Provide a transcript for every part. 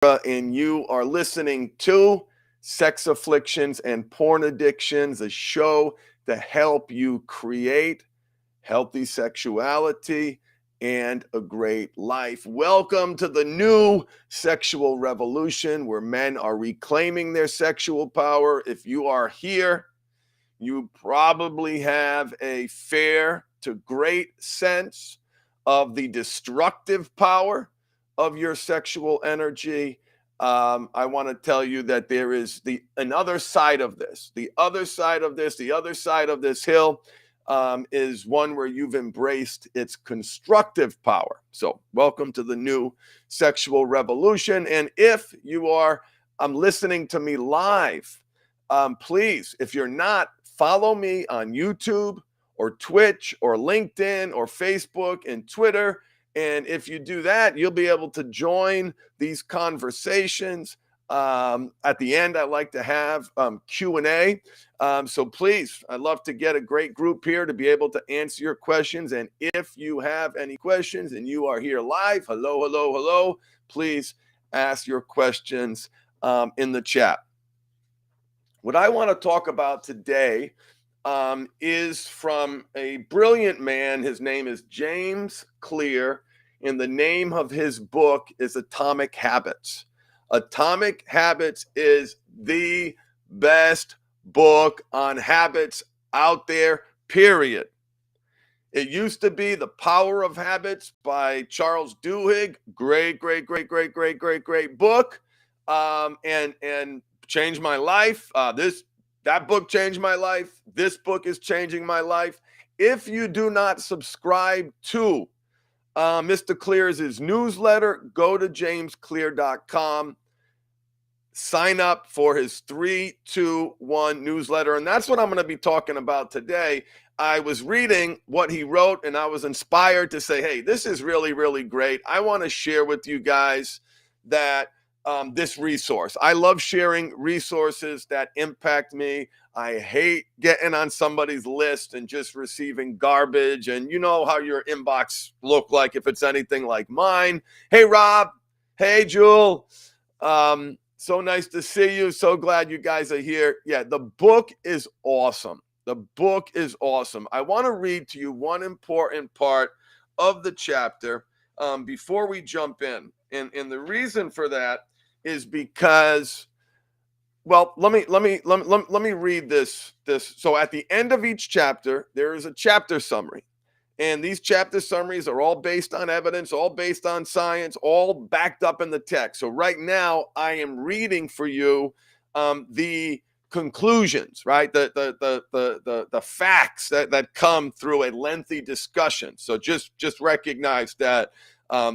and you are listening to Sex Afflictions and Porn Addictions, a show to help you create healthy sexuality and a great life. Welcome to the new sexual revolution where men are reclaiming their sexual power. If you are here, you probably have a fair to great sense of the destructive power of your sexual energy. I want to tell you that there is another side of this. The other side of this hill is one where you've embraced its constructive power. So, welcome to the new sexual revolution. And if you are listening to me live, please, if you're not, follow me on YouTube or Twitch or LinkedIn or Facebook and Twitter. And if you do that, you'll be able to join these conversations. At the end, I like to have Q&A. So please, I'd love to get a great group here to be able to answer your questions. And if you have any questions and you are here live, hello, please ask your questions in the chat. What I want to talk about today is from a brilliant man. His name is James Clear, and the name of his book is Atomic Habits. Atomic Habits is the best book on habits out there, period. It used to be The Power of Habits by Charles Duhigg. Great book. And changed my life. That book changed my life. This book is changing my life. If you do not subscribe to Mr. Clear's newsletter, go to jamesclear.com. Sign up for his 3-2-1 newsletter. And that's what I'm going to be talking about today. I was reading what he wrote and I was inspired to say, hey, this is really great. I want to share with you guys that this resource. I love sharing resources that impact me. I hate getting on somebody's list and just receiving garbage. And you know how your inbox look like if it's anything like mine. Hey, Rob. Hey, Jewel. So nice to see you. So glad you guys are here. Yeah, the book is awesome. The book is awesome. I want to read to you one important part of the chapter before we jump in. And the reason for that is because, well, let me read this. So at the end of each chapter, there is a chapter summary. And these chapter summaries are all based on evidence, all based on science, all backed up in the text. So right now, I am reading for you the conclusions, right? The facts that come through a lengthy discussion. So just recognize that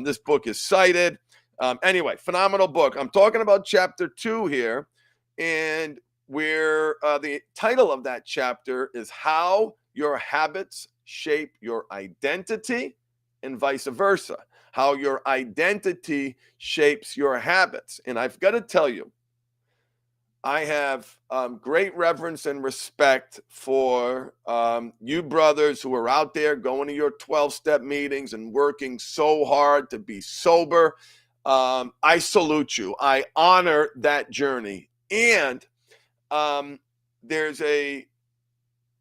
this book is cited. Anyway, phenomenal book. I'm talking about chapter 2 here, and where the title of that chapter is How Your Habits Shape Your Identity and vice versa. How your identity shapes your habits. And I've got to tell you, I have great reverence and respect for you brothers who are out there going to your 12-step meetings and working so hard to be sober. I salute you. I honor that journey. And there's a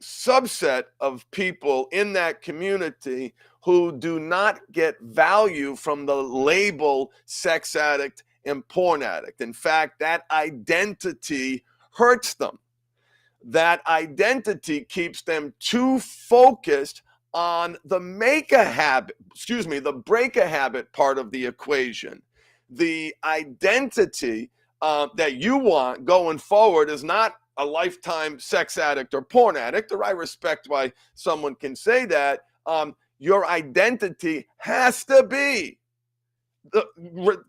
subset of people in that community who do not get value from the label sex addict and porn addict. In fact, that identity hurts them. That identity keeps them too focused on the the break a habit part of the equation. The identity that you want going forward is not a lifetime sex addict or porn addict, or I respect why someone can say that. Your identity has to be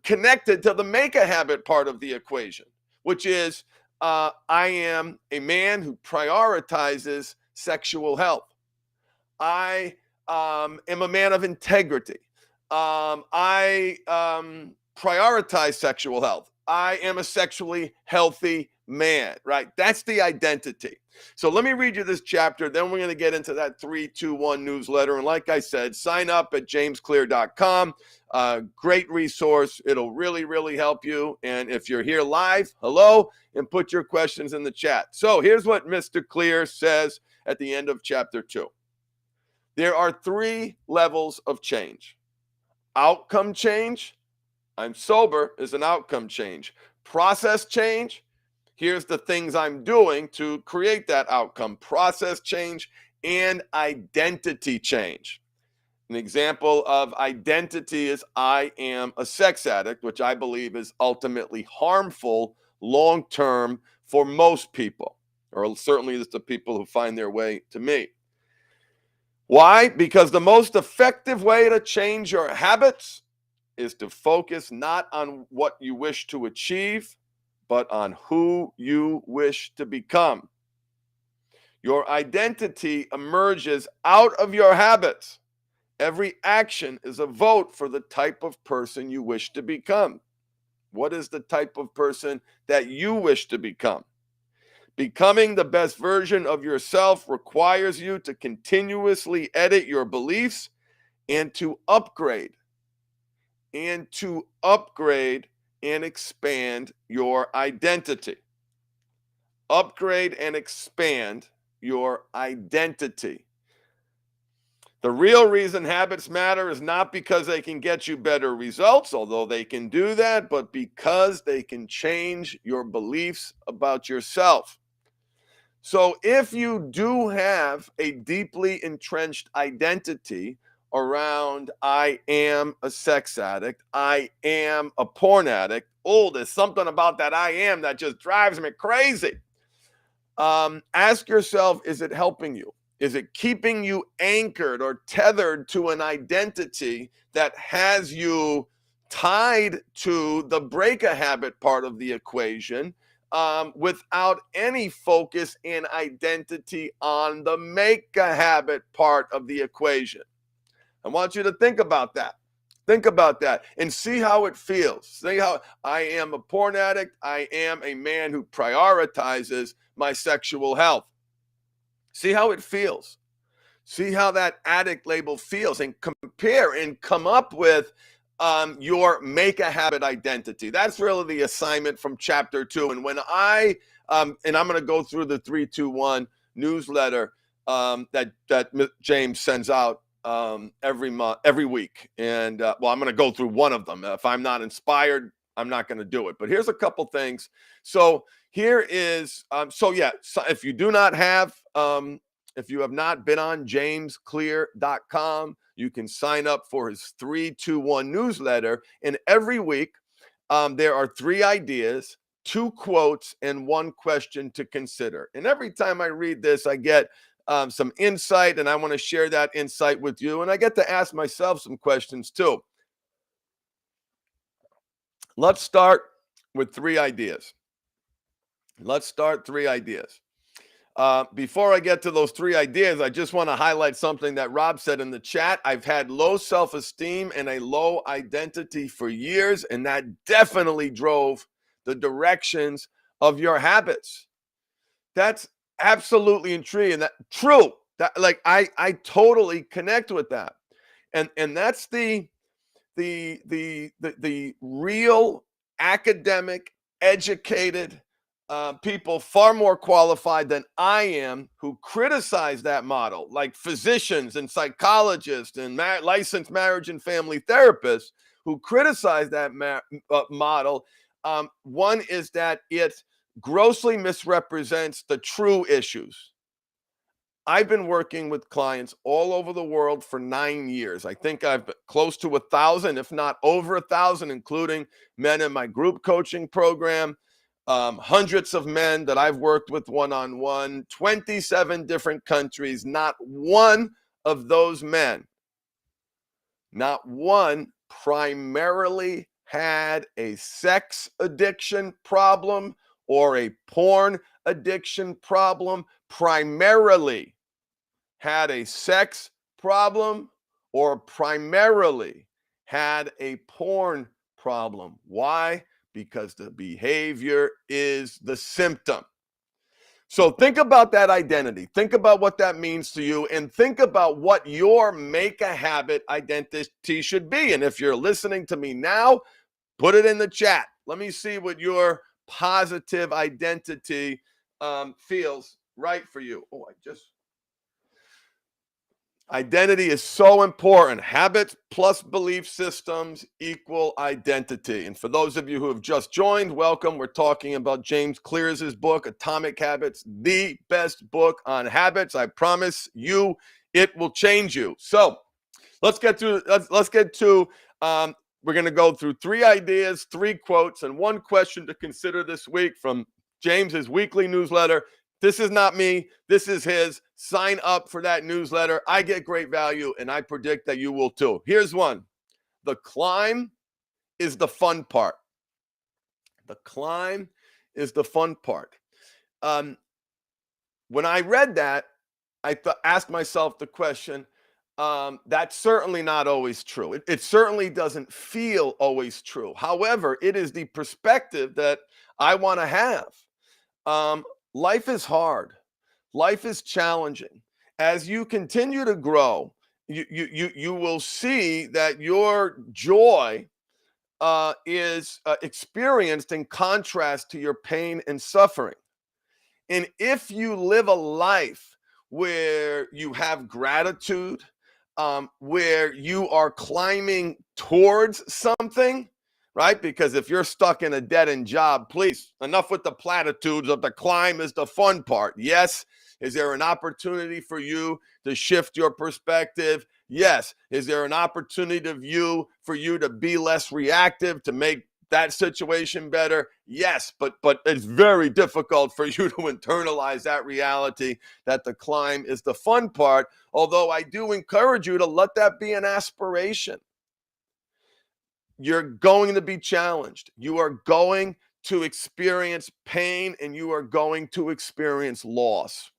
connected to the make a habit part of the equation, which is I am a man who prioritizes sexual health. I am a man of integrity. I prioritize sexual health. I am a sexually healthy man, right? That's the identity. So let me read you this chapter. Then we're going to get into that 321 newsletter. And like I said, sign up at jamesclear.com. Great resource. It'll really, really help you. And if you're here live, hello, and put your questions in the chat. So here's what Mr. Clear says at the end of chapter 2. There are 3 levels of change. Outcome change. I'm sober is an outcome change. Process change. Here's the things I'm doing to create that outcome. Process change and identity change. An example of identity is I am a sex addict, which I believe is ultimately harmful long-term for most people, or certainly it's the people who find their way to me. Why? Because the most effective way to change your habits is to focus not on what you wish to achieve, but on who you wish to become. Your identity emerges out of your habits. Every action is a vote for the type of person you wish to become. What is the type of person that you wish to become? Becoming the best version of yourself requires you to continuously edit your beliefs and to upgrade and expand your identity. Upgrade and expand your identity. The real reason habits matter is not because they can get you better results, although they can do that, but because they can change your beliefs about yourself. So if you do have a deeply entrenched identity around I am a sex addict, I am a porn addict, oh, there's something about that I am that just drives me crazy. Ask yourself, is it helping you? Is it keeping you anchored or tethered to an identity that has you tied to the break a habit part of the equation? Without any focus and identity on the make a habit part of the equation. I want you to think about that. Think about that and see how it feels. See how I am a porn addict. I am a man who prioritizes my sexual health. See how it feels. See how that addict label feels and compare and come up with your make a habit identity. That's really the assignment from chapter 2. And when and I'm going to go through the 321 newsletter that James sends out every week. And I'm going to go through one of them. If I'm not inspired, I'm not going to do it. But here's a couple things. So here is, so if you do not have, if you have not been on jamesclear.com, you can sign up for his 321 newsletter. And every week, there are 3 ideas, 2 quotes, and 1 question to consider. And every time I read this, I get some insight, and I want to share that insight with you. And I get to ask myself some questions too. Let's start with 3 ideas. Let's start 3 ideas. Before I get to those 3 ideas, I just want to highlight something that Rob said in the chat. I've had low self-esteem and a low identity for years, and that definitely drove the directions of your habits. That's absolutely intriguing. That true. That like I totally connect with that. And that's the real academic, educated people far more qualified than I am who criticize that model, like physicians and psychologists and licensed marriage and family therapists who criticize that model. One is that it grossly misrepresents the true issues. I've been working with clients all over the world for 9 years. I think I've been close to 1,000, if not over 1,000, including men in my group coaching program, hundreds of men that I've worked with one-on-one, 27 different countries. Not one of those men, not one primarily had a sex addiction problem or a porn addiction problem, primarily had a sex problem or primarily had a porn problem. Why? because the behavior is the symptom. So think about that identity. Think about what that means to you, and think about what your make a habit identity should be. And if you're listening to me now, put it in the chat. Let me see what your positive identity feels right for you. Identity is so important. Habits plus belief systems equal identity. And for those of you who have just joined, welcome. We're talking about James Clear's book, Atomic Habits, the best book on habits. I promise you, it will change you. So let's get to, we're going to go through 3 ideas, 3 quotes, and 1 question to consider this week from James's weekly newsletter. This is not me. This is his. Sign up for that newsletter. I get great value, and I predict that you will too. Here's one. The climb is the fun part. The climb is the fun part. When I read that, I asked myself the question, that's certainly not always true. It certainly doesn't feel always true. However, it is the perspective that I want to have. Life is hard. Life is challenging. As you continue to grow, you will see that your joy is experienced in contrast to your pain and suffering. And if you live a life where you have gratitude, where you are climbing towards something, right? Because if you're stuck in a dead-end job, please, enough with the platitudes of the climb is the fun part. Yes. Is there an opportunity for you to shift your perspective? Yes. Is there an opportunity for you to be less reactive, to make that situation better? Yes, but it's very difficult for you to internalize that reality that the climb is the fun part, although I do encourage you to let that be an aspiration. You're going to be challenged. You are going to experience pain, and you are going to experience loss.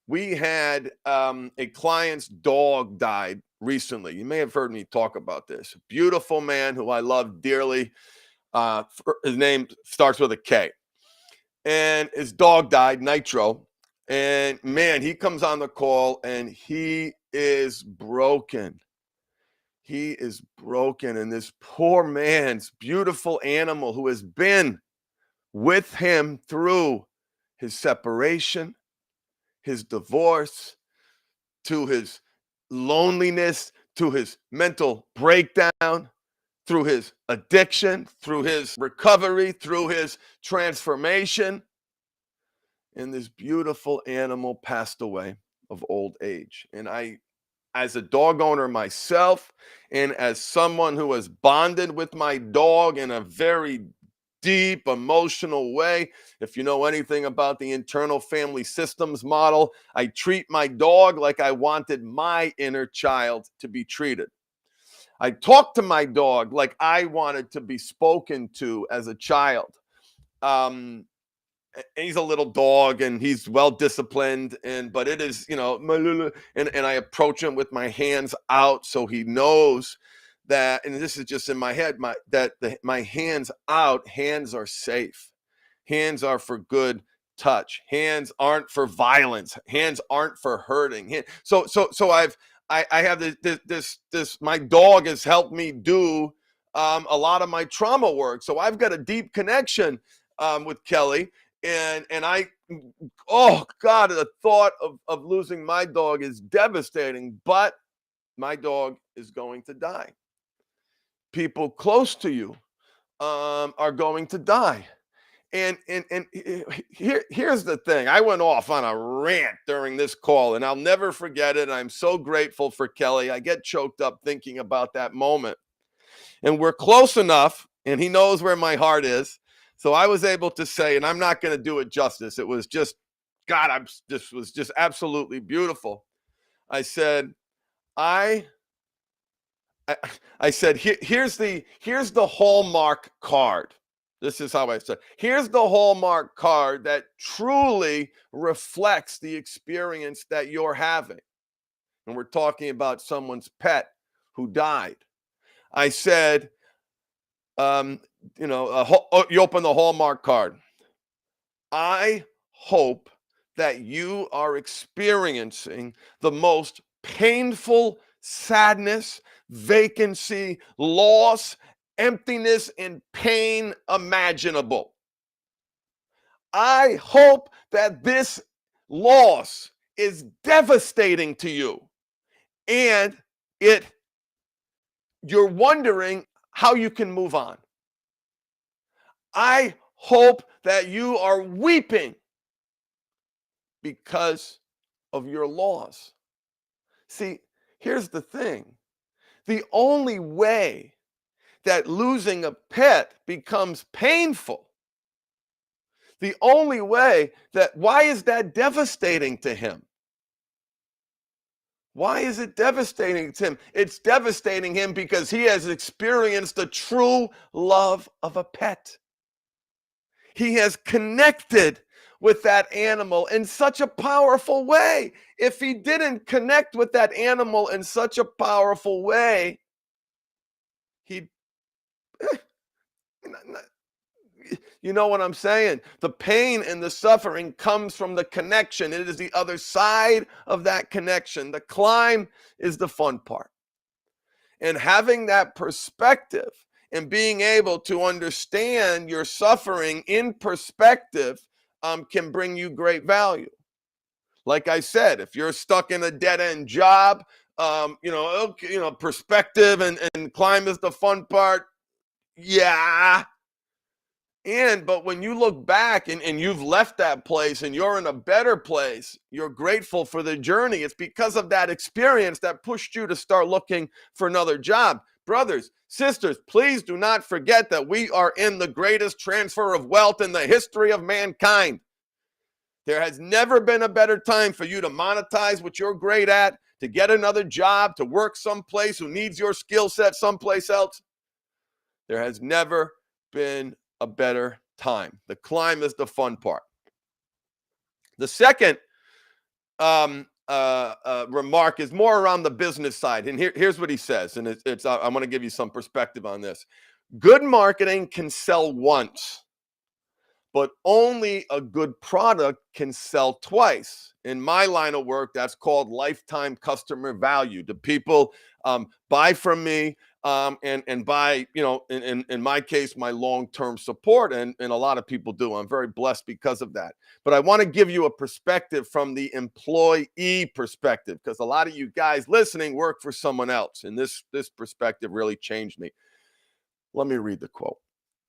We had a client's dog died recently. You may have heard me talk about this. Beautiful man who I love dearly. His name starts with a K. And his dog died, Nitro. And man, he comes on the call and he is broken. He is broken. And this poor man's beautiful animal who has been with him through his separation, his divorce, to his loneliness, to his mental breakdown, through his addiction, through his recovery, through his transformation. And this beautiful animal passed away of old age. And I, as a dog owner myself, and as someone who has bonded with my dog in a very deep emotional way, if you know anything about the internal family systems model, I treat my dog like I wanted my inner child to be treated. I talk to my dog like I wanted to be spoken to as a child. He's a little dog and he's well disciplined, but it is, and I approach him with my hands out so he knows that, and this is just in my head, my hands out, hands are safe. Hands are for good touch. Hands aren't for violence. Hands aren't for hurting. So I have this my dog has helped me do a lot of my trauma work. So I've got a deep connection with Kelly. And I, oh God, the thought of losing my dog is devastating, but my dog is going to die. People close to you are going to die. And here's the thing. I went off on a rant during this call, and I'll never forget it. I'm so grateful for Kelly. I get choked up thinking about that moment. And we're close enough, and he knows where my heart is. So I was able to say, and I'm not going to do it justice. It was just, God, this was just absolutely beautiful. I said, I said, here's the Hallmark card. This is how I said, here's the Hallmark card that truly reflects the experience that you're having. And we're talking about someone's pet who died. I said, you open the Hallmark card. I hope that you are experiencing the most painful sadness, vacancy, loss, emptiness, and pain imaginable. I hope that this loss is devastating to you and you're wondering how you can move on. I hope that you are weeping because of your loss. See, here's the thing. The only way that losing a pet becomes painful, why is that devastating to him? Why is it devastating to him? It's devastating him because he has experienced the true love of a pet. He has connected with that animal in such a powerful way. If he didn't connect with that animal in such a powerful way, he'd, you know what I'm saying? The pain and the suffering comes from the connection. It is the other side of that connection. The climb is the fun part. And having that perspective and being able to understand your suffering in perspective can bring you great value. Like I said, if you're stuck in a dead-end job, perspective and climb is the fun part. Yeah. But when you look back and you've left that place and you're in a better place, you're grateful for the journey. It's because of that experience that pushed you to start looking for another job. Brothers, sisters, please do not forget that we are in the greatest transfer of wealth in the history of mankind. There has never been a better time for you to monetize what you're great at, to get another job, to work someplace who needs your skill set someplace else. There has never been a better time. The climb is the fun part. The second remark is more around the business side. And here's what he says. And I'm going to give you some perspective on this. Good marketing can sell once, but only a good product can sell twice. In my line of work, that's called lifetime customer value. Do people buy from me and buy, in my case, my long-term support? And a lot of people do. I'm very blessed because of that. But I want to give you a perspective from the employee perspective, because a lot of you guys listening work for someone else. And this perspective really changed me. Let me read the quote.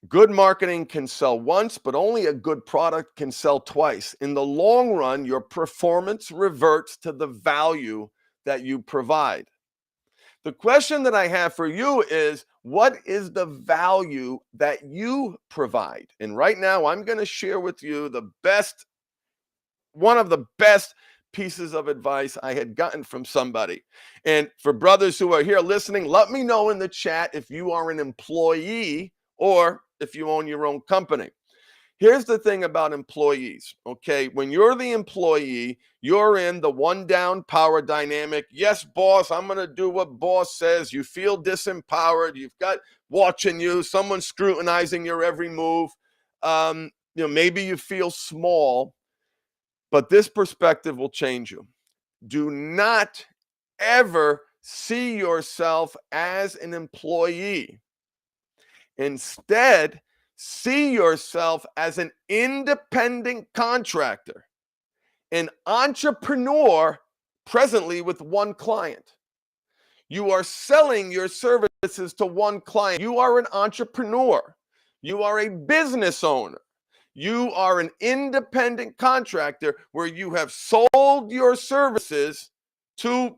Good marketing can sell once, but only a good product can sell twice. In the long run, your performance reverts to the value that you provide. The question that I have for you is, what is the value that you provide? And right now, I'm going to share with you one of the best pieces of advice I had gotten from somebody. And for brothers who are here listening, let me know in the chat if you are an employee or if you own your own company. Here's the thing about employees, okay? When you're the employee, you're in the one down power dynamic. Yes, boss, I'm going to do what boss says. You feel disempowered. You've got watching you, someone scrutinizing your every move. Maybe you feel small, but this perspective will change you. Do not ever see yourself as an employee. Instead, see yourself as an independent contractor, an entrepreneur presently with one client. You are selling your services to one client. You are an entrepreneur. You are a business owner. You are an independent contractor where you have sold your services to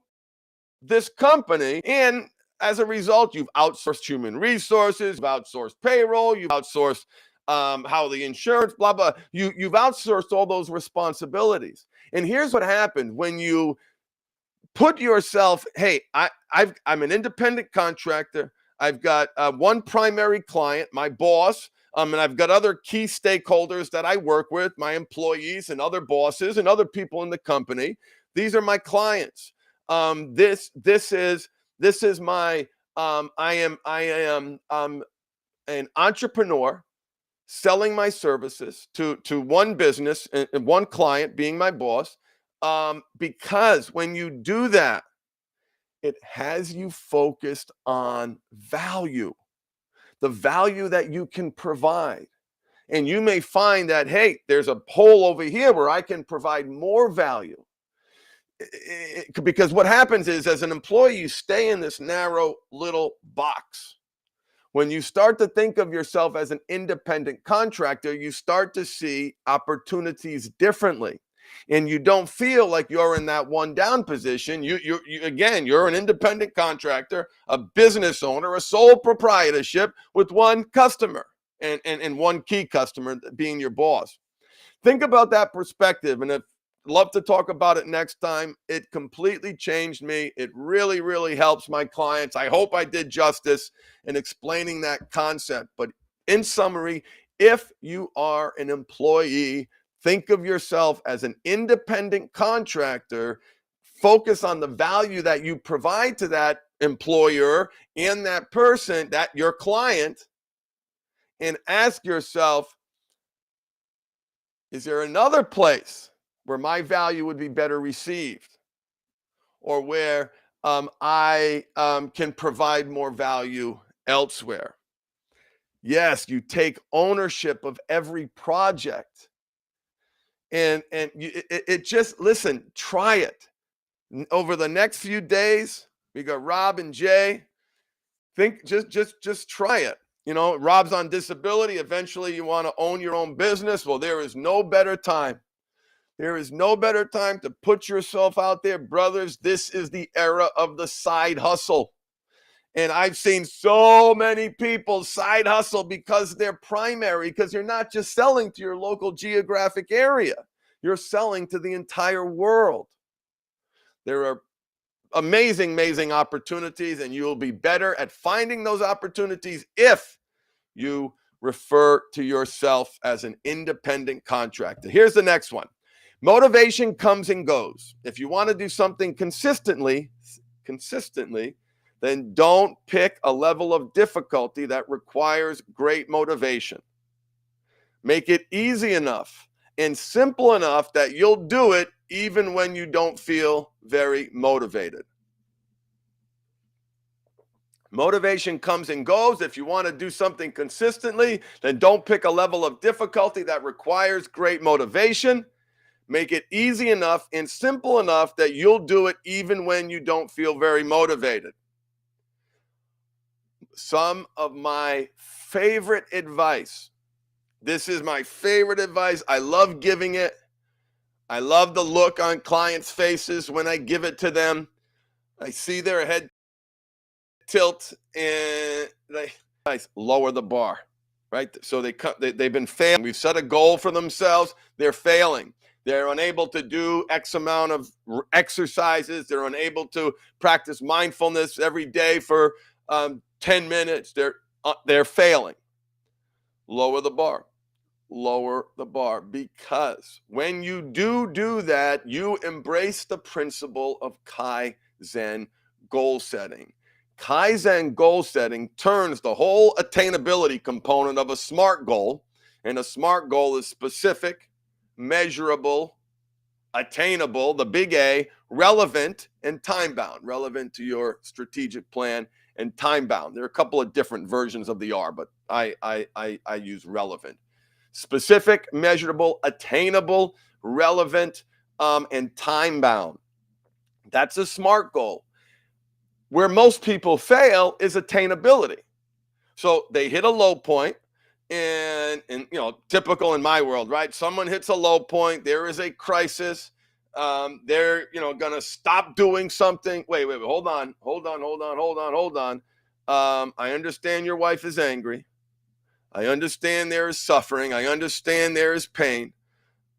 this company, and as a result, you've outsourced human resources, you've outsourced payroll, you've outsourced how the insurance, blah, blah. You've outsourced all those responsibilities. And here's what happened when you put yourself, hey, I'm an independent contractor. I've got one primary client, my boss, and I've got other key stakeholders that I work with, my employees and other bosses and other people in the company. These are my clients. This is my I am an entrepreneur selling my services to one business and one client being my boss, because when you do that, it has you focused on value, the value that you can provide. And you may find that, hey, there's a hole over here where I can provide more value. Because what happens is, as an employee, you stay in this narrow little box. When you start to think of yourself as an independent contractor, you start to see opportunities differently. And you don't feel like you're in that one down position. Again, you're an independent contractor, a business owner, a sole proprietorship with one customer and one key customer being your boss. Think about that perspective. And if love to talk about it next time. It completely changed me. It really, really helps my clients. I hope I did justice in explaining that concept. But in summary, if you are an employee, think of yourself as an independent contractor. Focus on the value that you provide to that employer and that person, that your client, and ask yourself, is there another place where my value would be better received, or where I can provide more value elsewhere? Yes, you take ownership of every project, and it just, listen, try it over the next few days. We got Rob and Jay. Just try it. You know, Rob's on disability. Eventually, you want to own your own business. Well, there is no better time. There is no better time to put yourself out there, brothers. This is the era of the side hustle. And I've seen so many people side hustle because they're primary, because you're not just selling to your local geographic area. You're selling to the entire world. There are amazing, amazing opportunities, and you will be better at finding those opportunities if you refer to yourself as an independent contractor. Here's the next one. Motivation comes and goes. If you want to do something consistently, then don't pick a level of difficulty that requires great motivation. Make it easy enough and simple enough that you'll do it even when you don't feel very motivated. Motivation comes and goes. If you want to do something consistently, then don't pick a level of difficulty that requires great motivation. Make it easy enough and simple enough that you'll do it even when you don't feel very motivated. Some of my favorite advice. This is my favorite advice. I love giving it. I love the look on clients' faces when I give it to them. I see their head tilt and they lower the bar, right? So they've been failing. We've set a goal for themselves. They're failing. They're unable to do X amount of exercises. They're unable to practice mindfulness every day for 10 minutes. They're failing. Lower the bar. Lower the bar, because when you do that, you embrace the principle of Kaizen goal setting. Kaizen goal setting turns the whole attainability component of a SMART goal, and a SMART goal is specific, measurable, attainable, the big A, relevant, and time-bound. Relevant to your strategic plan and time-bound. There are a couple of different versions of the R, but I use relevant. Specific, measurable, attainable, relevant, and time-bound. That's a SMART goal. Where most people fail is attainability. So they hit a low point, and you know, typical in my world, right? Someone hits a low point. There is a crisis. They're gonna stop doing something. Wait, hold on. I understand your wife is angry. I understand there is suffering. I understand there is pain.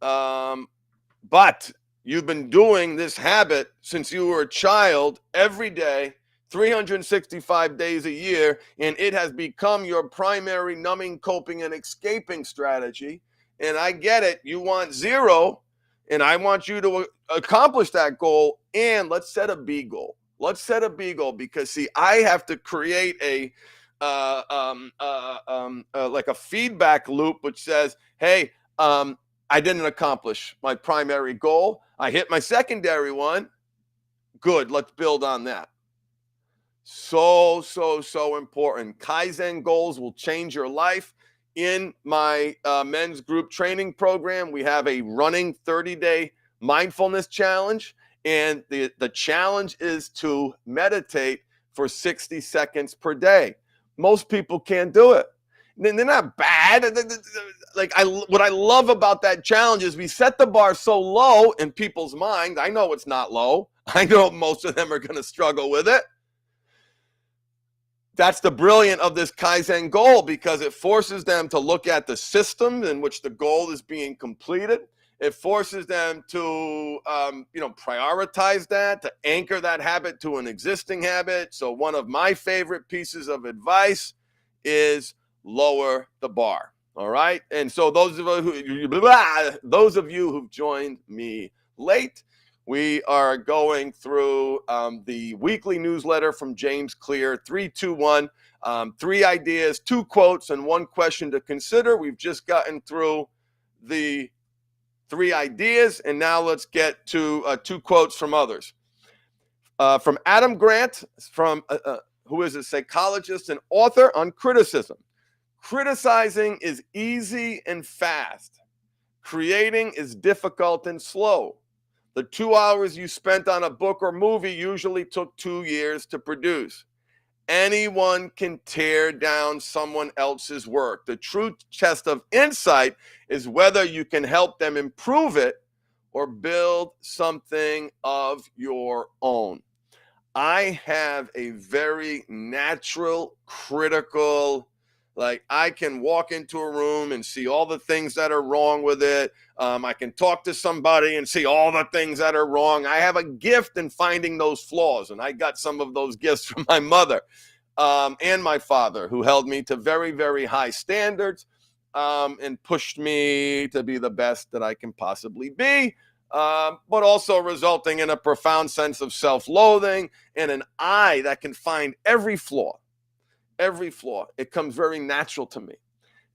But you've been doing this habit since you were a child, every day, 365 days a year, and it has become your primary numbing, coping, and escaping strategy. And I get it. You want zero, and I want you to accomplish that goal. And let's set a B goal. Let's set a B goal, because, see, I have to create like a feedback loop, which says, hey, I didn't accomplish my primary goal. I hit my secondary one. Good. Let's build on that. So, so, so important. Kaizen goals will change your life. In my men's group training program, we have a running 30-day mindfulness challenge. And the challenge is to meditate for 60 seconds per day. Most people can't do it. They're not bad. What I love about that challenge is we set the bar so low in people's minds. I know it's not low. I know most of them are going to struggle with it. That's the brilliant of this Kaizen goal, because it forces them to look at the system in which the goal is being completed. It forces them to, prioritize that, to anchor that habit to an existing habit. So one of my favorite pieces of advice is lower the bar. All right. And so those of you who've joined me late, we are going through the weekly newsletter from James Clear, 321, 3 ideas, 2 quotes, and 1 question to consider. We've just gotten through the 3 ideas, and now let's get to 2 quotes from others. From Adam Grant, who is a psychologist and author on criticism. Criticizing is easy and fast. Creating is difficult and slow. The 2 hours you spent on a book or movie usually took 2 years to produce. Anyone can tear down someone else's work. The true test of insight is whether you can help them improve it or build something of your own. I have a very natural, critical, I can walk into a room and see all the things that are wrong with it. I can talk to somebody and see all the things that are wrong. I have a gift in finding those flaws, and I got some of those gifts from my mother and my father, who held me to very, very high standards and pushed me to be the best that I can possibly be, but also resulting in a profound sense of self-loathing and an eye that can find every flaw. Every flaw. It comes very natural to me.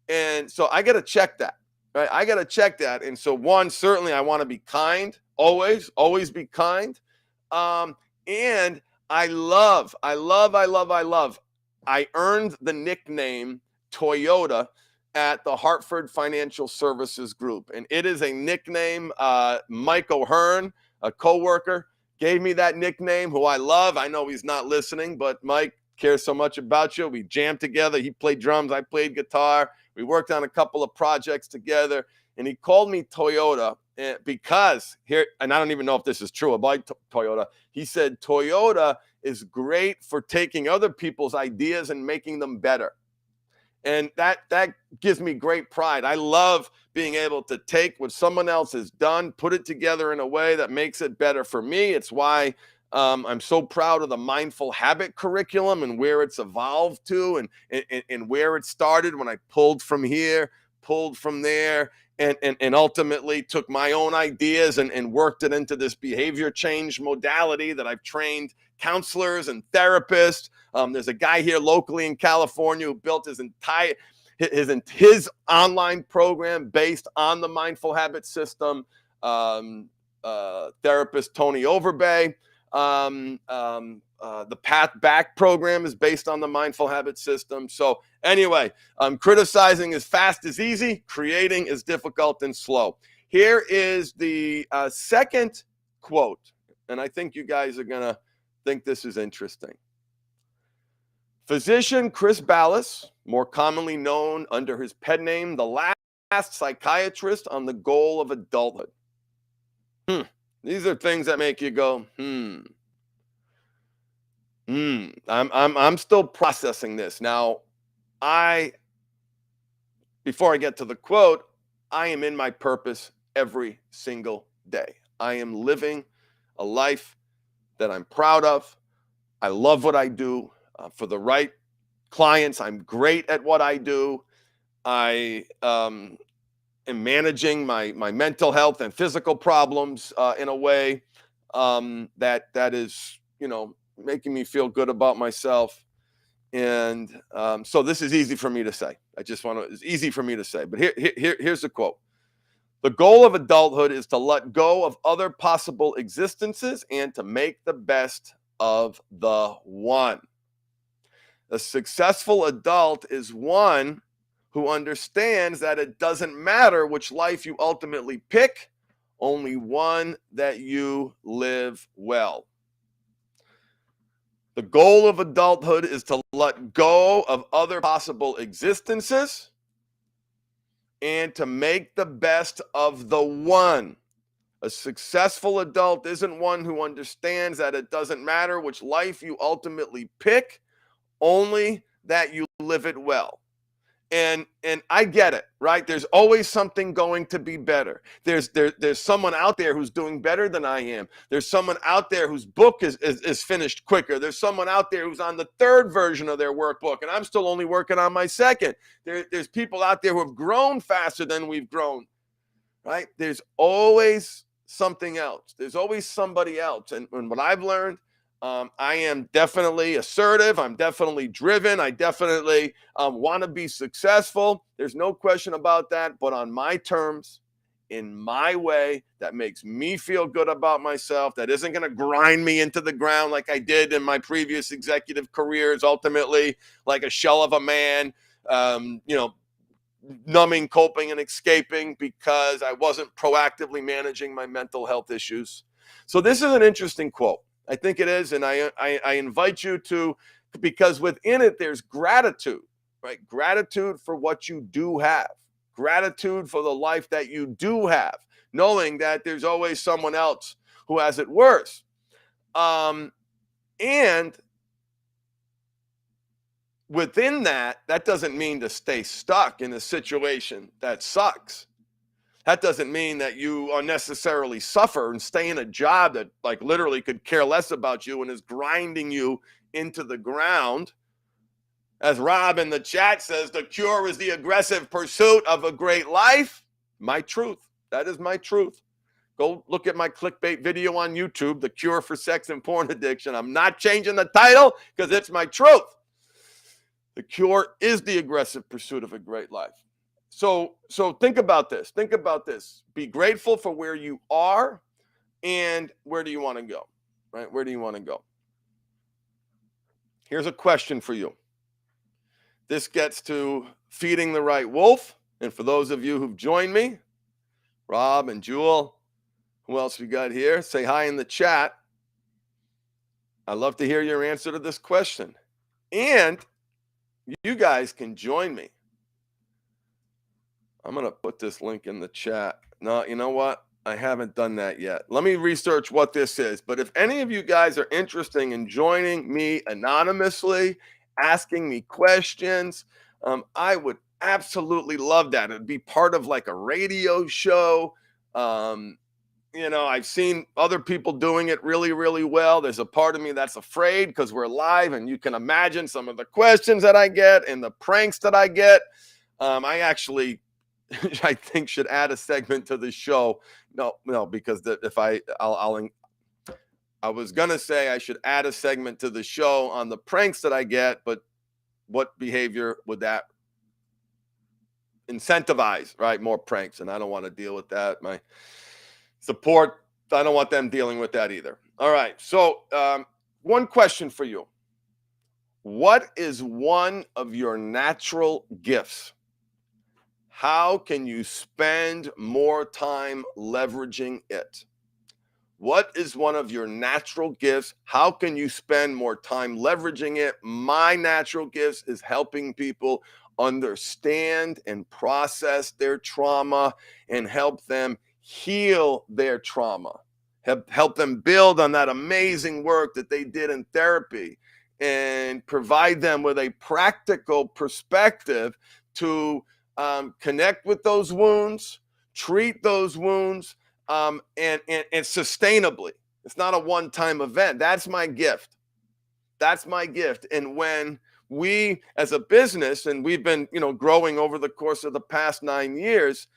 And so I got to check that, right? I got to check that. And so one, certainly I want to be kind, always be kind. And I earned the nickname Toyota at the Hartford Financial Services Group. And it is a nickname, Mike O'Hearn, a coworker, gave me that nickname, who I love. I know he's not listening, but Mike cares so much about you. We jammed together. He played drums. I played guitar. We worked on a couple of projects together. And he called me Toyota because here, and I don't even know if this is true about Toyota. He said, Toyota is great for taking other people's ideas and making them better. And that gives me great pride. I love being able to take what someone else has done, put it together in a way that makes it better for me. It's why I'm so proud of the mindful habit curriculum and where it's evolved to, and where it started when I pulled from here, pulled from there, and ultimately took my own ideas and worked it into this behavior change modality that I've trained counselors and therapists. There's a guy here locally in California who built his online program based on the mindful habit system. Therapist Tony Overbay. The Path Back program is based on the mindful habit system. So anyway, criticizing is fast is easy. Creating is difficult and slow. Here is the second quote, and I think you guys are going to think this is interesting. Physician Chris Ballas, more commonly known under his pen name, the last psychiatrist on the goal of adulthood. These are things that make you go, I'm still processing this. Now, before I get to the quote, I am in my purpose every single day. I am living a life that I'm proud of. I love what I do. For the right clients, I'm great at what I do. I am managing my mental health and physical problems in a way that is, making me feel good about myself. And so this is easy for me to say. It's easy for me to say. But here's the quote. The goal of adulthood is to let go of other possible existences and to make the best of the one. A successful adult is one who understands that it doesn't matter which life you ultimately pick, only one that you live well. The goal of adulthood is to let go of other possible existences and to make the best of the one. A successful adult isn't one who understands that it doesn't matter which life you ultimately pick, only that you live it well. And I get it, right? There's always something going to be better. There's someone out there who's doing better than I am. There's someone out there whose book is finished quicker. There's someone out there who's on the third version of their workbook, and I'm still only working on my second. There's people out there who have grown faster than we've grown, right? There's always something else. There's always somebody else. And what I've learned, I am definitely assertive. I'm definitely driven. I definitely want to be successful. There's no question about that. But on my terms, in my way, that makes me feel good about myself. That isn't going to grind me into the ground like I did in my previous executive careers, ultimately like a shell of a man, numbing, coping, and escaping because I wasn't proactively managing my mental health issues. So this is an interesting quote. I think it is, and I invite you to, because within it there's gratitude, right? Gratitude for what you do have, gratitude for the life that you do have, knowing that there's always someone else who has it worse. And within that doesn't mean to stay stuck in a situation that sucks. That doesn't mean that you unnecessarily suffer and stay in a job that like literally could care less about you and is grinding you into the ground. As Rob in the chat says, the cure is the aggressive pursuit of a great life. My truth. That is my truth. Go look at my clickbait video on YouTube, The Cure for Sex and Porn Addiction. I'm not changing the title because it's my truth. The cure is the aggressive pursuit of a great life. So think about this. Think about this. Be grateful for where you are and where do you want to go, right? Where do you want to go? Here's a question for you. This gets to feeding the right wolf. And for those of you who've joined me, Rob and Jewel, who else we got here? Say hi in the chat. I'd love to hear your answer to this question. And you guys can join me. I'm going to put this link in the chat. No, you know what? I haven't done that yet. Let me research what this is. But if any of you guys are interested in joining me anonymously, asking me questions, I would absolutely love that. It'd be part of like a radio show. I've seen other people doing it really, really well. There's a part of me that's afraid because we're live, and you can imagine some of the questions that I get and the pranks that I get. I actually, I think, should add a segment to the show. No, because I was gonna say I should add a segment to the show on the pranks that I get, but what behavior would that incentivize, right? More pranks, and I don't want to deal with that. My support, I don't want them dealing with that either. All right, so one question for you. What is one of your natural gifts? How can you spend more time leveraging it? What is one of your natural gifts? How can you spend more time leveraging it? My natural gifts is helping people understand and process their trauma and help them heal their trauma. Help them build on that amazing work that they did in therapy and provide them with a practical perspective to connect with those wounds, treat those wounds, and sustainably. It's not a one-time event. That's my gift. That's my gift. And when we, as a business, and we've been, growing over the course of the past 9 years,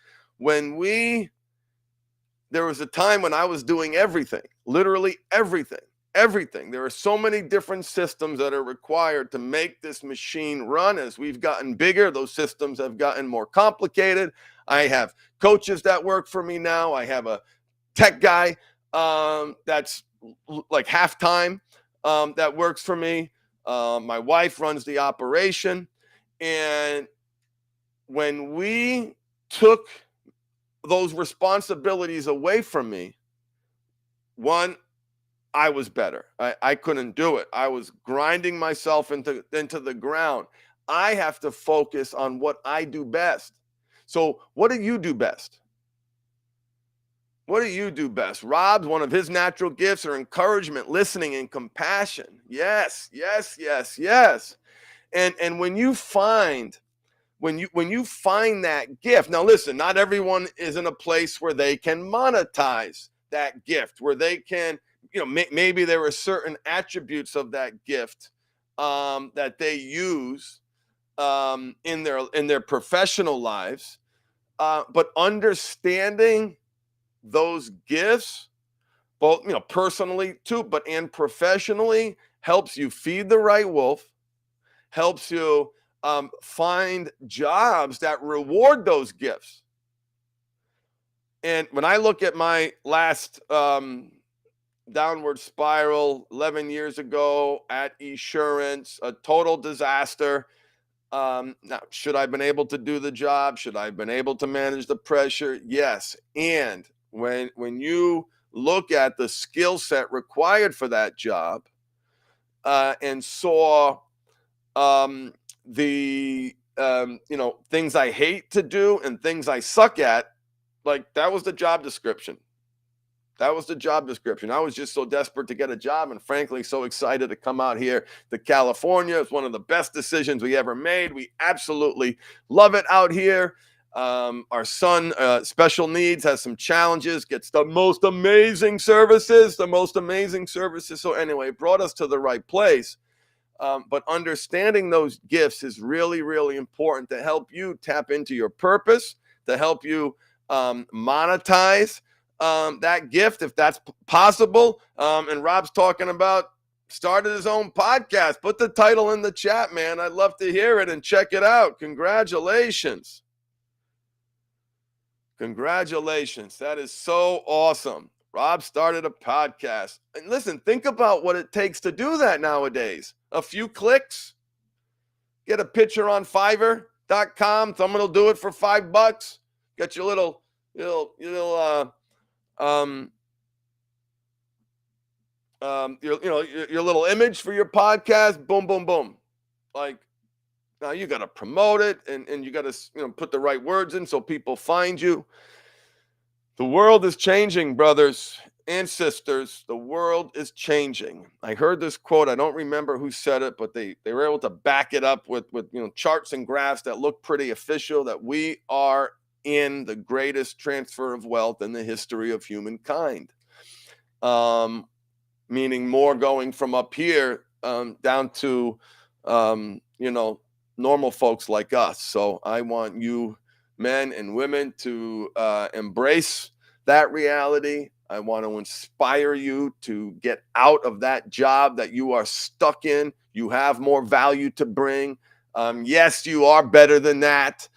there was a time when I was doing everything, literally everything everything. There are so many different systems that are required to make this machine run. As we've gotten bigger, those systems have gotten more complicated. I have coaches that work for me now. I have a tech guy that's like half-time that works for me. My wife runs the operation. And when we took those responsibilities away from me, one, I was better. I couldn't do it. I was grinding myself into the ground. I have to focus on what I do best. So what do you do best? What do you do best? Rob's, one of his natural gifts are encouragement, listening, and compassion. Yes, yes, yes, yes. And when you find that gift, now listen, not everyone is in a place where they can monetize that gift, where they can, maybe there are certain attributes of that gift that they use in their professional lives, but understanding those gifts, both personally too, and professionally, helps you feed the right wolf, helps you find jobs that reward those gifts. And when I look at my last downward spiral 11 years ago at Esurance, a total disaster. Now, should I have been able to do the job? Should I have been able to manage the pressure? Yes. And when you look at the skill set required for that job and saw the things I hate to do and things I suck at, like that was the job description. That was the job description. I was just so desperate to get a job and frankly so excited to come out here to California. It's one of the best decisions we ever made. We absolutely love it out here. Our son, special needs, has some challenges, gets the most amazing services. So anyway, it brought us to the right place. But understanding those gifts is really, really important to help you tap into your purpose, to help you monetize that gift, if that's possible. And Rob's talking about started his own podcast. Put the title in the chat, man. I'd love to hear it and check it out. Congratulations. That is so awesome. Rob started a podcast. And listen, think about what it takes to do that nowadays. A few clicks, get a picture on Fiverr.com. Someone will do it for $5. Get your little your little image for your podcast. Boom, boom, boom. Like, now you got to promote it and you got to put the right words in so people find you. The world is changing, brothers and sisters. The world is changing. I heard this quote. I don't remember who said it, but they were able to back it up with charts and graphs that look pretty official, that we are in the greatest transfer of wealth in the history of humankind. Meaning more going from up here down to normal folks like us. So I want you men and women to embrace that reality. I want to inspire you to get out of that job that you are stuck in. You have more value to bring. Yes, you are better than that.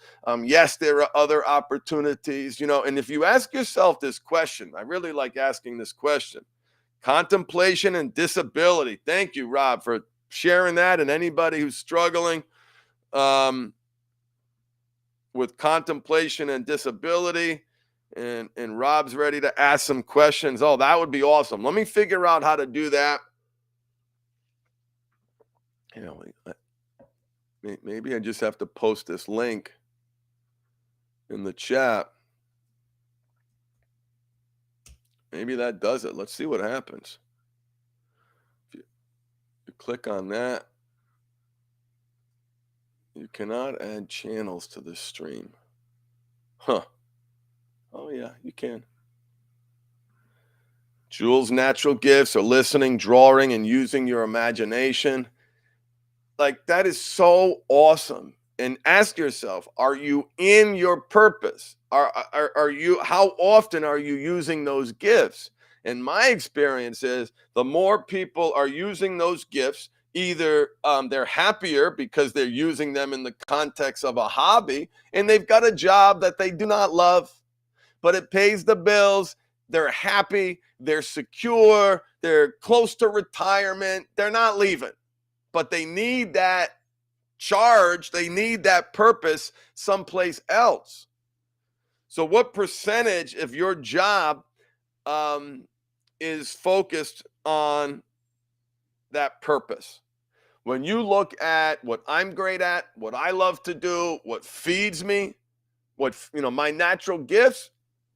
Yes, there are other opportunities, and if you ask yourself this question, I really like asking this question: contemplation and disability. Thank you, Rob, for sharing that. And anybody who's struggling with contemplation and disability, and Rob's ready to ask some questions. Oh, that would be awesome. Let me figure out how to do that. Maybe I just have to post this link in the chat. Maybe that does it. Let's see what happens. If you click on that, you cannot add channels to this stream. Huh. Oh, yeah, you can. Jules' natural gifts are listening, drawing, and using your imagination. Like, that is so awesome. And ask yourself, are you in your purpose? Are you, how often are you using those gifts? And my experience is the more people are using those gifts, either they're happier because they're using them in the context of a hobby, and they've got a job that they do not love, but it pays the bills. They're happy, they're secure, they're close to retirement, they're not leaving, but they need that charge, they need that purpose someplace else. So what percentage of your job is focused on that purpose? When you look at what I'm great at, what I love to do, what feeds me, what, my natural gifts,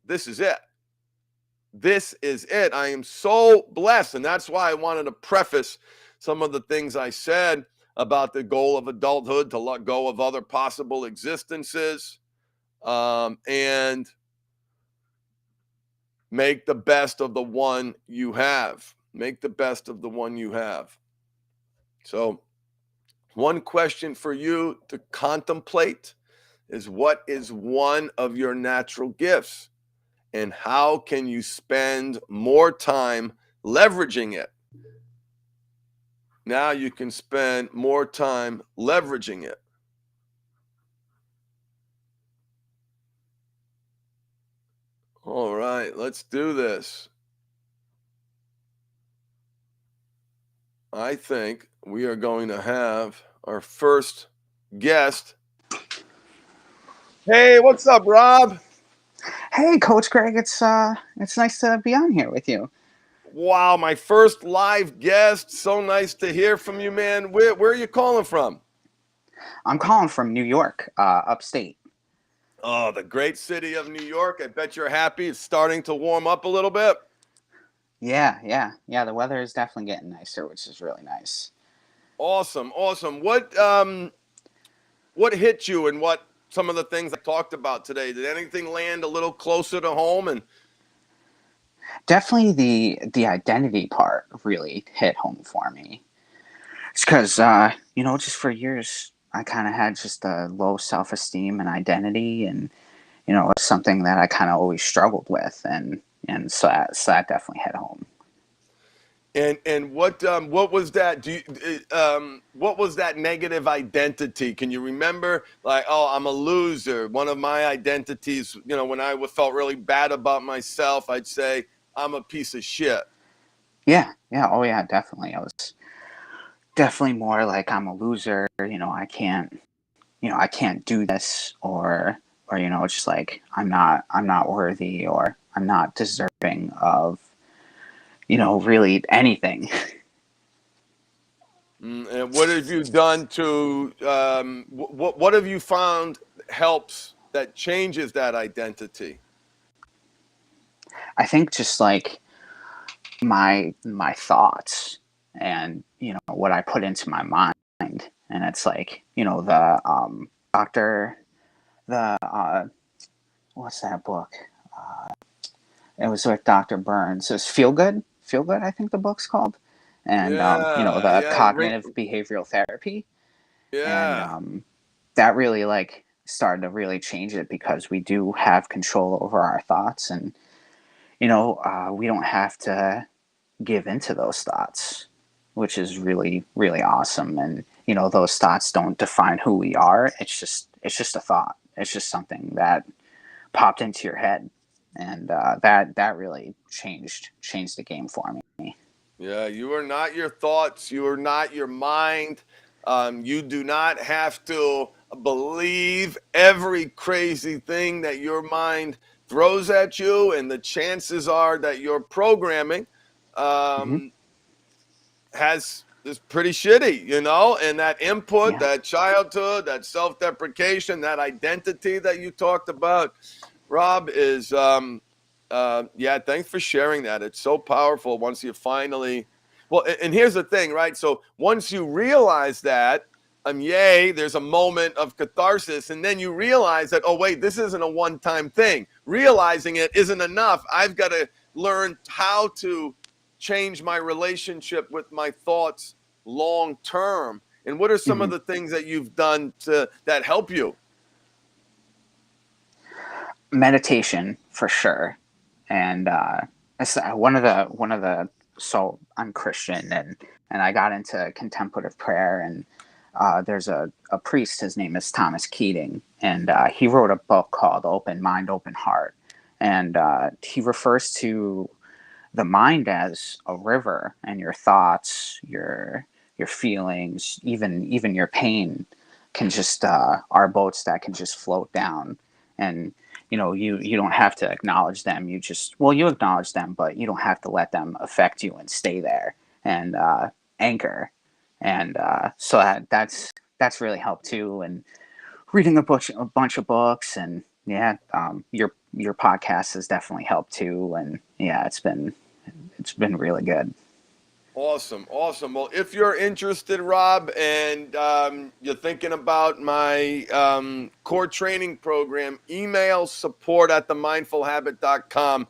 this is it. This is it. I am so blessed. And that's why I wanted to preface some of the things I said about the goal of adulthood, to let go of other possible existences, and make the best of the one you have. Make the best of the one you have. So, one question for you to contemplate is, what is one of your natural gifts? And how can you spend more time leveraging it? Now you can spend more time leveraging it. All right, let's do this. I think we are going to have our first guest. Hey, what's up, Rob? Hey, Coach Greg, it's nice to be on here with you. Wow, my first live guest. So nice to hear from you, man. Where are you calling from? I'm calling from New York, upstate. Oh, the great city of New York. I bet you're happy. It's starting to warm up a little bit. Yeah. The weather is definitely getting nicer, which is really nice. Awesome. What hit you, and what some of the things I talked about today? Did anything land a little closer to home? And Definitely the identity part really hit home for me. It's because just for years I kind of had just a low self-esteem and identity, and it's something that I kind of always struggled with, and so that definitely hit home. what was that? What was that negative identity? Can you remember? Like, oh, I'm a loser. One of my identities, when I felt really bad about myself, I'd say I'm a piece of shit. Oh yeah, definitely. I was definitely more like, I'm a loser. I can't do this, or it's just like, I'm not worthy, or I'm not deserving of really anything. And what have you done to what have you found helps, that changes that identity? I think just like my thoughts, and what I put into my mind. And it's like, the doctor, the what's that book, it was with Dr. Burns. It was Feel Good, I think the book's called. And the Yeah, cognitive behavioral therapy. And yeah. that really like started to really change it, because we do have control over our thoughts. And we don't have to give into those thoughts, which is really, really awesome. And those thoughts don't define who we are. It's just a thought. It's just something that popped into your head, and that really changed the game for me. Yeah, you are not your thoughts. You are not your mind. You do not have to believe every crazy thing that your mind throws at you. And the chances are that your programming Hmm. um, is pretty shitty, and that input, Yeah. that childhood, that self-deprecation, that identity that you talked about, Rob, is yeah, thanks for sharing that. It's so powerful once you finally, well, and here's the thing, right? So once you realize that, yay, there's a moment of catharsis, and then you realize that, oh wait, this isn't a one-time thing. Realizing it isn't enough. I've got to learn how to change my relationship with my thoughts long term. And what are some of Hmm. the things that you've done that help you? Meditation for sure. And It's one of the so I'm Christian, and I got into contemplative prayer, and there's a priest. His name is Thomas Keating, and he wrote a book called Open Mind, Open Heart, and he refers to the mind as a river, and your thoughts, your feelings, even your pain can just are boats that can just float down. And you don't have to acknowledge them. You acknowledge them, but you don't have to let them affect you and stay there and anchor. And so that's really helped too. And reading a bunch of books, and yeah, your podcast has definitely helped too. And yeah, it's been really good. Awesome, awesome. Well, if you're interested, Rob, and you're thinking about my core training program, email support@themindfulhabit.com.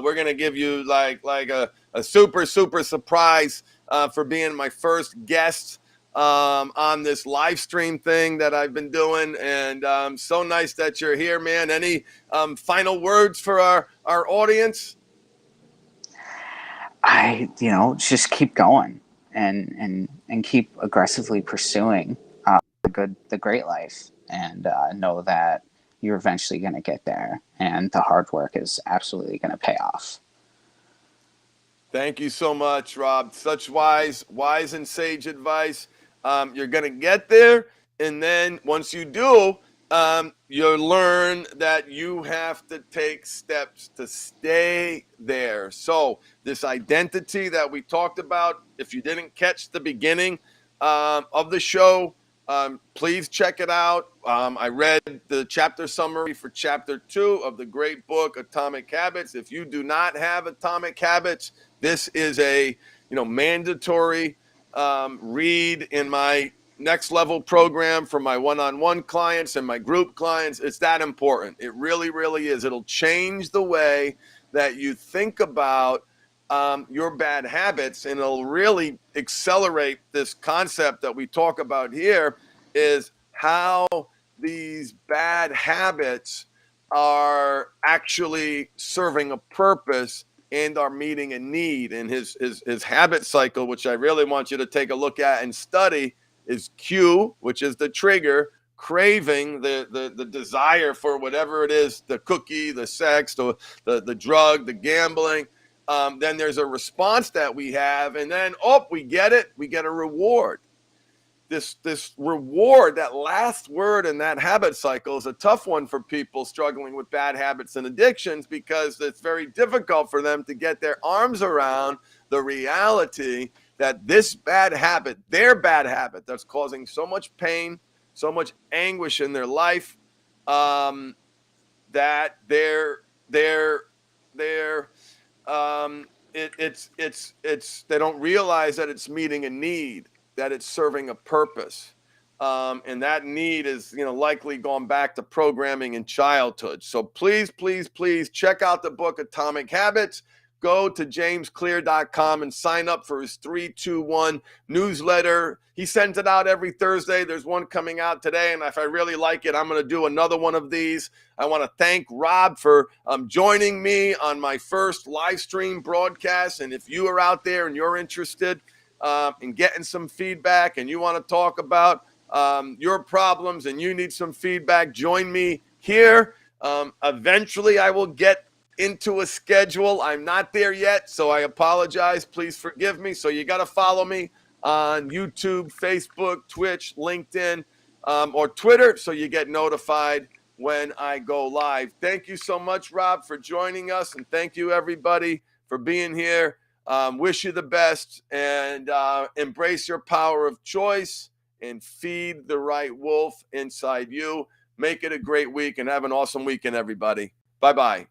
We're gonna give you like a super surprise for being my first guest on this live stream thing that I've been doing, and so nice that you're here, man. Any final words for our audience? Just keep going and keep aggressively pursuing the great life, and know that you're eventually going to get there, and the hard work is absolutely going to pay off. Thank you so much, Rob. Such wise and sage advice. You're going to get there. And then once you do, you'll learn that you have to take steps to stay there. So, this identity that we talked about, if you didn't catch the beginning of the show, please check it out. I read the chapter summary for chapter 2 of the great book, Atomic Habits. If you do not have Atomic Habits, this is a mandatory read in my next level program for my one-on-one clients and my group clients. It's that important. It really, really is. It'll change the way that you think about your bad habits, and it'll really accelerate this concept that we talk about here, is how these bad habits are actually serving a purpose and are meeting a need. And his habit cycle, which I really want you to take a look at and study, is Q, which is the trigger, craving, the desire for whatever it is, the cookie, the sex, the drug, the gambling. Then there's a response that we have, and then we get it, we get a reward. This reward, that last word in that habit cycle, is a tough one for people struggling with bad habits and addictions, because it's very difficult for them to get their arms around the reality that this bad habit, their bad habit that's causing so much pain, so much anguish in their life, that they don't realize that it's meeting a need, that it's serving a purpose. And that need is, likely gone back to programming in childhood. So please, please, please check out the book, Atomic Habits. Go to jamesclear.com and sign up for his 3-2-1 newsletter. He sends it out every Thursday. There's one coming out today, and if I really like it, I'm going to do another one of these. I want to thank Rob for joining me on my first live stream broadcast. And if you are out there and you're interested in getting some feedback, and you want to talk about your problems and you need some feedback, join me here. Eventually, I will get into a schedule. I'm not there yet, so I apologize. Please forgive me. So you got to follow me on YouTube, Facebook, Twitch, LinkedIn, or Twitter, so you get notified when I go live. Thank you so much, Rob, for joining us, and thank you, everybody, for being here. Wish you the best, and embrace your power of choice and feed the right wolf inside you. Make it a great week, and have an awesome weekend, everybody. Bye-bye.